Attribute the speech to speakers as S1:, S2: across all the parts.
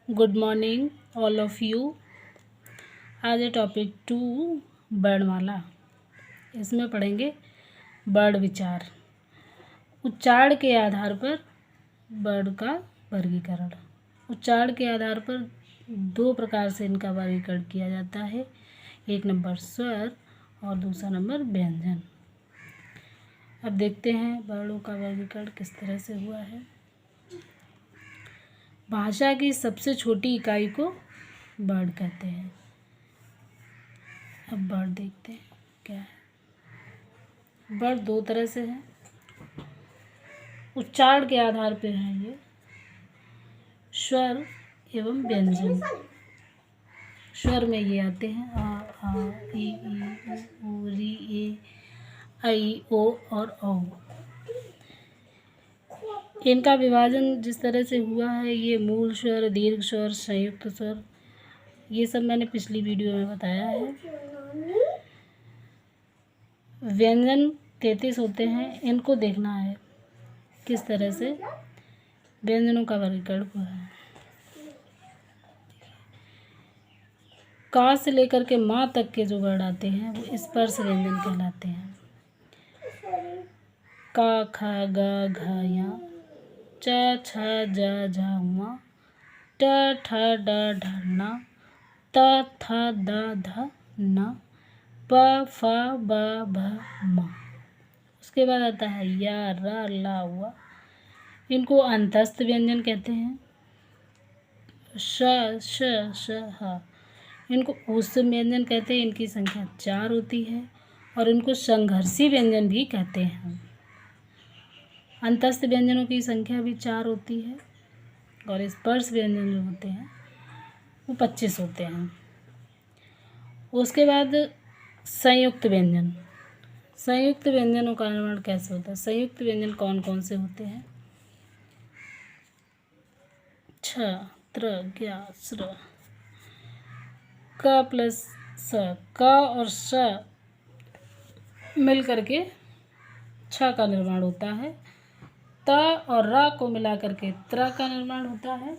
S1: Good morning all of you. आज है topic 2 वर्णमाला। इसमें पढ़ेंगे वर्ण विचार। उच्चारण के आधार पर वर्ण का वर्गीकरण। उच्चारण के आधार पर 2 प्रकार से इनका वर्गीकरण किया जाता है। एक नंबर स्वर और दूसरा नंबर व्यंजन। अब देखते हैं वर्णों का वर्गीकरण किस तरह से हुआ है। भाषा की सबसे छोटी इकाई को वर्ण कहते हैं। अब वर्ण देखते हैं क्या है। वर्ण 2 तरह से है। उच्चारण के आधार पर है ये स्वर एवं व्यंजन। स्वर में ये आते हैं आ ई उ री ए ऐ ओ और औ। इनका विभाजन जिस तरह से हुआ है, ये मूल स्वर, दीर्घ स्वर, संयुक्त स्वर, ये सब मैंने पिछली वीडियो में बताया है। व्यंजन 33 होते हैं। इनको देखना है किस तरह से व्यंजनों का वर्गीकरण हुआ है। का से लेकर के माँ तक के जो वर्ण आते हैं वो स्पर्श व्यंजन कहलाते हैं। का, खा, गा, घा, या, च, छ, ज, झ, हुआ, ट, ठ, ड, ढ, न, त, थ, द, ध, न, प, फ, ब, भ, म। उसके बाद आता है या, र, ला, व। इनको अंतस्थ व्यंजन कहते हैं। श, श, श, ह। इनको ऊष्म व्यंजन कहते हैं। इनकी संख्या 4 होती है और इनको संघर्षी व्यंजन भी कहते हैं। अंतस्थ व्यंजनों की संख्या भी 4 होती है और स्पर्श व्यंजन जो होते हैं वो 25 होते हैं। उसके बाद संयुक्त व्यंजन। संयुक्त व्यंजनों का निर्माण कैसे होता है? संयुक्त व्यंजन कौन कौन से होते हैं? छ, त्र, ज्ञ, स्र। क प्लस स, क और स मिल करके छ का निर्माण होता है। त और र को मिला करके त्र का निर्माण होता है।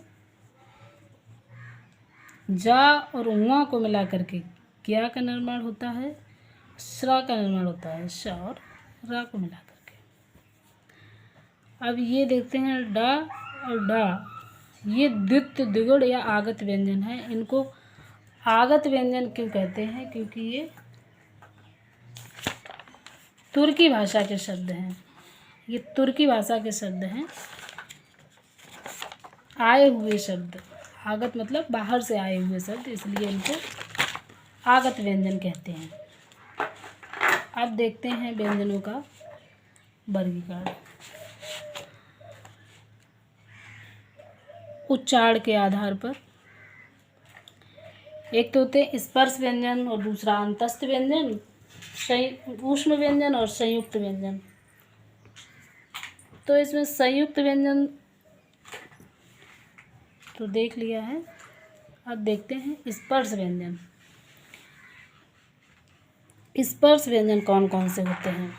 S1: जा और उआ को मिला करके क्या का निर्माण होता है। श्रा का निर्माण होता है। श और रा को मिला करके। अब ये देखते हैं ड और डा। ये द्वित्व, द्विगुण या आगत व्यंजन है। इनको आगत व्यंजन क्यों कहते हैं? क्योंकि ये तुर्की भाषा के शब्द हैं। ये तुर्की भाषा के शब्द हैं, आए हुए शब्द। आगत मतलब बाहर से आए हुए शब्द, इसलिए इनको आगत व्यंजन कहते हैं। अब देखते हैं व्यंजनों का वर्गीकरण। उच्चारण के आधार पर एक तो होते हैं स्पर्श व्यंजन और दूसरा अंतस्थ व्यंजन, ऊष्म व्यंजन और संयुक्त व्यंजन। तो इसमें संयुक्त व्यंजन तो देख लिया है। अब देखते हैं स्पर्श व्यंजन। स्पर्श व्यंजन कौन कौन से होते हैं?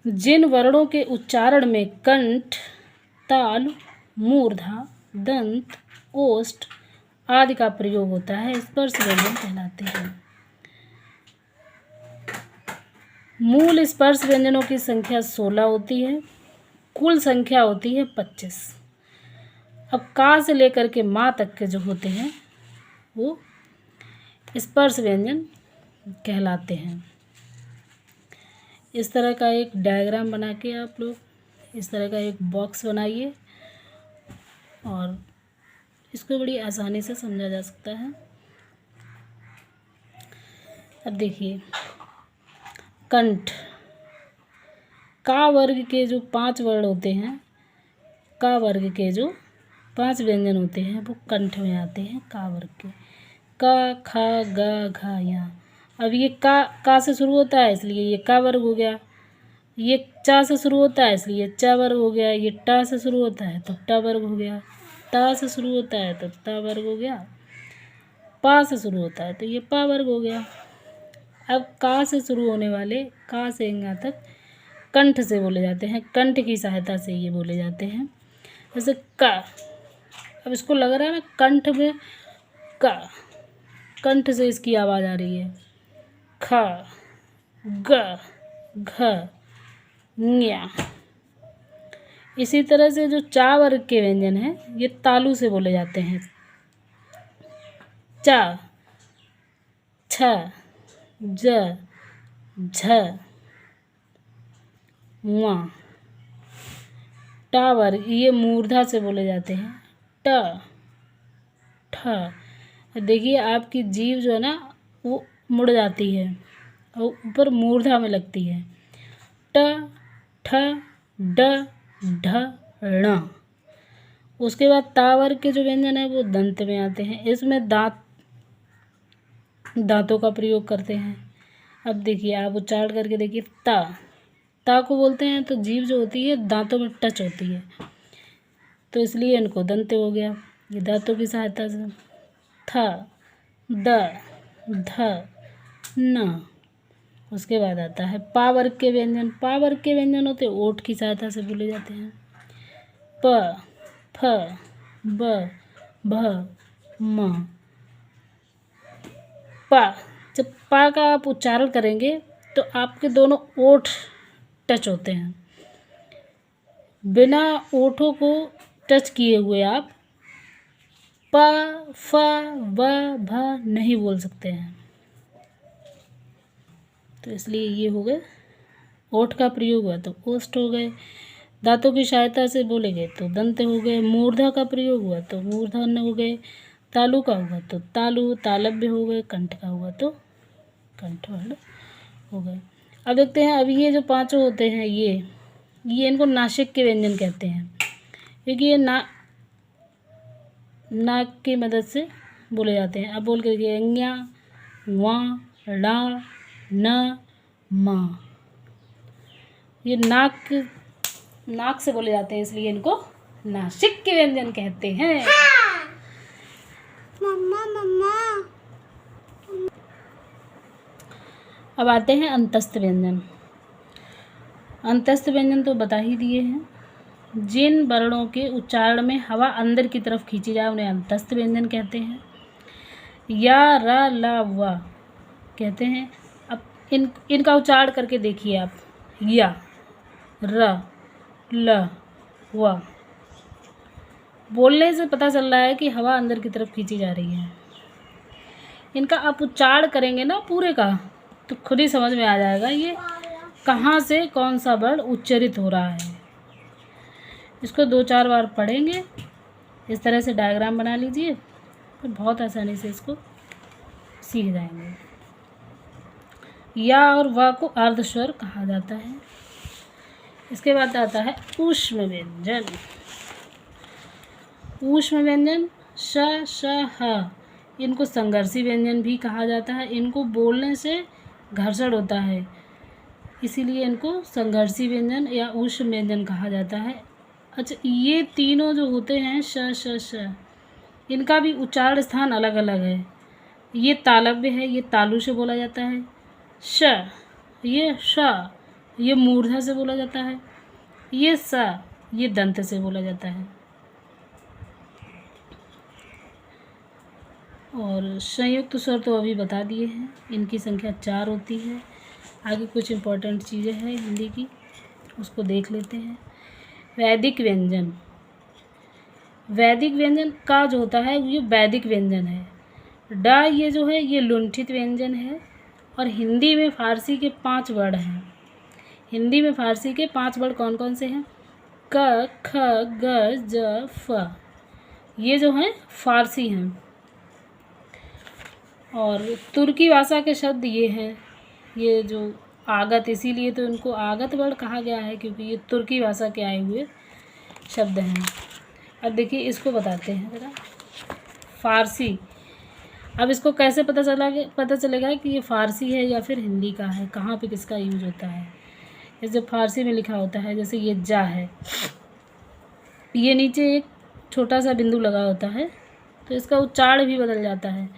S1: जिन वर्णों के उच्चारण में कंठ, ताल, मूर्धा, दंत, ओष्ठ आदि का प्रयोग होता है, स्पर्श व्यंजन कहलाते हैं। मूल स्पर्श व्यंजनों की संख्या 16 होती है। कुल संख्या होती है 25। अब का से लेकर के माँ तक के जो होते हैं वो स्पर्श व्यंजन कहलाते हैं। इस तरह का एक डायग्राम बना के आप लोग इस तरह का एक बॉक्स बनाइए और इसको बड़ी आसानी से समझा जा सकता है। अब देखिए कंठ। का वर्ग के जो 5 वर्ण होते हैं, का वर्ग के जो 5 व्यंजन होते हैं वो कंठ में आते हैं। का वर्ग के क, ख, ग, घ, या। अब ये का से शुरू होता है इसलिए ये का वर्ग हो गया। ये चा से शुरू होता है इसलिए चा वर्ग हो गया। ये टा से शुरू होता है तो टा वर्ग हो गया। ता से शुरू होता है तो ता वर्ग हो गया। पा से शुरू होता है तो ये पा वर्ग हो गया। अब का से शुरू होने वाले का से यहाँ तक कंठ से बोले जाते हैं। कंठ की सहायता से ये बोले जाते हैं। जैसे का अब इसको लग रहा है ना कंठ में का, कंठ से इसकी आवाज़ आ रही है। ख, ग, घ, ञ। इसी तरह से जो चा वर्ग के व्यंजन हैं ये तालु से बोले जाते हैं। चा, छ, ज, झ, व। टा वर्ग ये मूर्धा से बोले जाते हैं। ट, ठ। देखिए आपकी जीभ जो है ना वो मुड़ जाती है और ऊपर मूर्धा में लगती है। ट, ठ, ड, ढ, ण। उसके बाद ता वर्ग के जो व्यंजन है वो दंत में आते हैं। इसमें दांतों का प्रयोग करते हैं। अब देखिए आप उच्चारण करके देखिए ता को बोलते हैं तो जीभ जो होती है दांतों में टच होती है, तो इसलिए इनको दंत हो गया, ये दांतों की सहायता से। थ, द, ध, न। उसके बाद आता है पा वर्ग के व्यंजन। पा वर्ग के व्यंजन होते ओठ की सहायता से बोले जाते हैं। प, फ, ब, भ, म। पा, जब पा का आप उच्चारण करेंगे तो आपके दोनों ओठ टच होते हैं। बिना ओठों को टच किए हुए आप प, फ, ब, भ नहीं बोल सकते हैं, तो इसलिए ये हो गए। ओठ का प्रयोग हुआ तो ओष्ठ हो गए। दांतों की सहायता से बोले गए तो दंत हो गए। मूर्धा का प्रयोग हुआ तो मूर्धन्य हो गए। तालु का हुआ तो तालु, तालव्य हो गए। कंठ का हुआ तो कंठवर्ण हो गए। अब देखते हैं, अब ये जो पांचों होते हैं ये इनको नासिक के व्यंजन कहते हैं, क्योंकि ये नाक की मदद से बोले जाते हैं। अब बोल के देखिए ञ, व, ण, न, म। ये नाक से बोले जाते हैं, इसलिए इनको नासिक के व्यंजन कहते हैं। मम्मा। अब आते हैं अंतस्थ व्यंजन। अंतस्थ व्यंजन तो बता ही दिए हैं। जिन वर्णों के उच्चारण में हवा अंदर की तरफ खींची जाए उन्हें अंतस्थ व्यंजन कहते हैं। या, र, ल, व कहते हैं। अब इनका उच्चारण करके देखिए आप। या, र, ल, व। बोलने से पता चल रहा है कि हवा अंदर की तरफ खींची जा रही है। इनका आप उच्चारण करेंगे ना पूरे का, तो खुद ही समझ में आ जाएगा ये कहाँ से कौन सा वर्ण उच्चरित हो रहा है। इसको 2-4 बार पढ़ेंगे, इस तरह से डायग्राम बना लीजिए, तो बहुत आसानी से इसको सीख जाएंगे। या और व को अर्धस्वर कहा जाता है। इसके बाद आता है ऊष्म व्यंजन। ऊष्म व्यंजन श, श, ह, इनको संघर्षी व्यंजन भी कहा जाता है। इनको बोलने से घर्षण होता है, इसीलिए इनको संघर्षी व्यंजन या ऊष्म व्यंजन कहा जाता है। अच्छा, ये तीनों जो होते हैं श, श, श, इनका भी उच्चारण स्थान अलग अलग है। ये तालव्य है, ये तालु से बोला जाता है। श, ये श, ये मूर्धा से बोला जाता है। ये स, ये दंत से बोला जाता है। और संयुक्त स्वर तो अभी बता दिए हैं, इनकी संख्या 4 होती है। आगे कुछ इम्पोर्टेंट चीज़ें हैं हिंदी की, उसको देख लेते हैं। वैदिक व्यंजन। वैदिक व्यंजन का जो होता है ये वैदिक व्यंजन है। ड ये जो है ये लुंठित व्यंजन है। और हिंदी में फारसी के 5 वर्ण हैं। हिंदी में फारसी के 5 वर्ण कौन कौन से हैं? क, ख, ग, ज, फ, ये जो हैं फारसी हैं। और तुर्की भाषा के शब्द ये हैं, ये जो आगत, इसीलिए तो इनको आगत वर्ण कहा गया है, क्योंकि ये तुर्की भाषा के आए हुए शब्द हैं। अब देखिए इसको बताते हैं ज़रा, फारसी। अब इसको कैसे पता चलेगा कि ये फारसी है या फिर हिंदी का है, कहाँ पे किसका यूज होता है। जैसे फारसी में लिखा होता है, जैसे ये जा है, ये नीचे एक छोटा सा बिंदु लगा होता है, तो इसका उच्चारण भी बदल जाता है।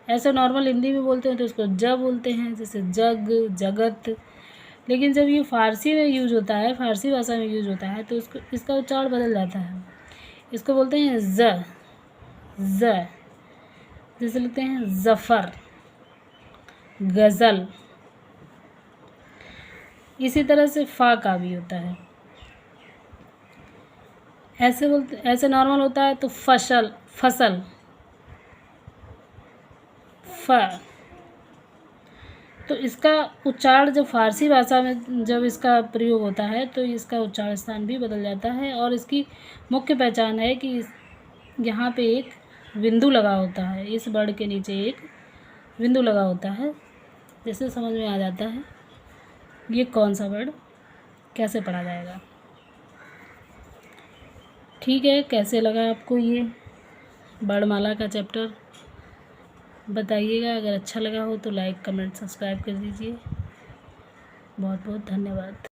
S1: ऐसा नॉर्मल हिंदी में बोलते हैं तो इसको ज बोलते हैं, जैसे जग, जगत। लेकिन जब ये फारसी में यूज होता है, फारसी भाषा में यूज होता है, तो इसका उच्चारण बदल जाता है। इसको बोलते हैं ज, ज, जैसे लिखते हैं ज़फ़र, गज़ल। इसी तरह से फ़ा का भी होता है, ऐसे बोलते, ऐसे नॉर्मल होता है तो फसल, फसल, फ। तो इसका उच्चारण जब फारसी भाषा में जब इसका प्रयोग होता है तो इसका उच्चारण स्थान भी बदल जाता है, और इसकी मुख्य पहचान है कि यहाँ पे एक बिंदु लगा होता है, इस वर्ड के नीचे एक बिंदु लगा होता है, जिससे समझ में आ जाता है ये कौन सा वर्ड कैसे पढ़ा जाएगा। ठीक है, कैसे लगा आपको ये वर्णमाला का चैप्टर बताइएगा। अगर अच्छा लगा हो तो लाइक, कमेंट, सब्सक्राइब कर दीजिए। बहुत बहुत धन्यवाद।